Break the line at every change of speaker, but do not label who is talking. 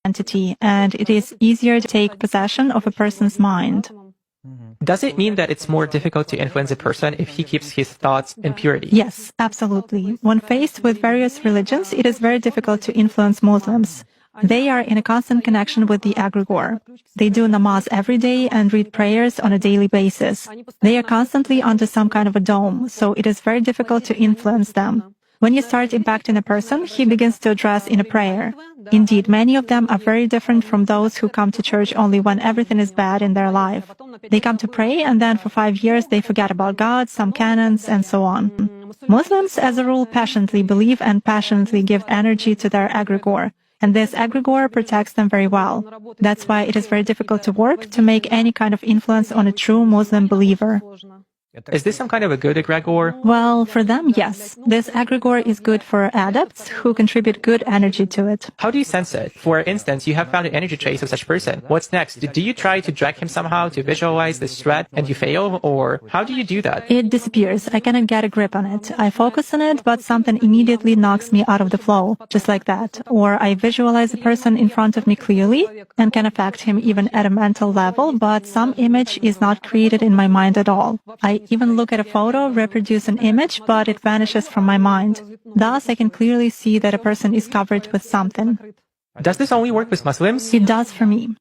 entity, and it is easier to take possession of a person's mind.
Does it mean that it's more difficult to influence a person if he keeps his thoughts in purity?
Yes, absolutely. When faced with various religions, it is very difficult to influence Muslims. They are in a constant connection with the egregore. They do namaz every day and read prayers on a daily basis. They are constantly under some kind of a dome, so it is very difficult to influence them. When you start impacting a person, he begins to address in a prayer. Indeed, many of them are very different from those who come to church only when everything is bad in their life. They come to pray, and then for 5 years they forget about God, some canons, and so on. Muslims, as a rule, passionately believe and passionately give energy to their egregore, and this egregore protects them very well. That's why it is very difficult to work to make any kind of influence on a true Muslim believer.
Is this some kind of a good egregore?
Well, for them, yes. This egregore is good for adepts who contribute good energy to it.
How do you sense it? For instance, you have found an energy trace of such person. What's next? Do you try to drag him somehow to visualize this threat and you fail? Or how do you do that?
It disappears. I cannot get a grip on it. I focus on it, but something immediately knocks me out of the flow, just like that. Or I visualize a person in front of me clearly and can affect him even at a mental level, but some image is not created in my mind at all. I even look at a photo, reproduce an image, but it vanishes from my mind. Thus, I can clearly see that a person is covered with something.
Does this only work with Muslims?
It does for me.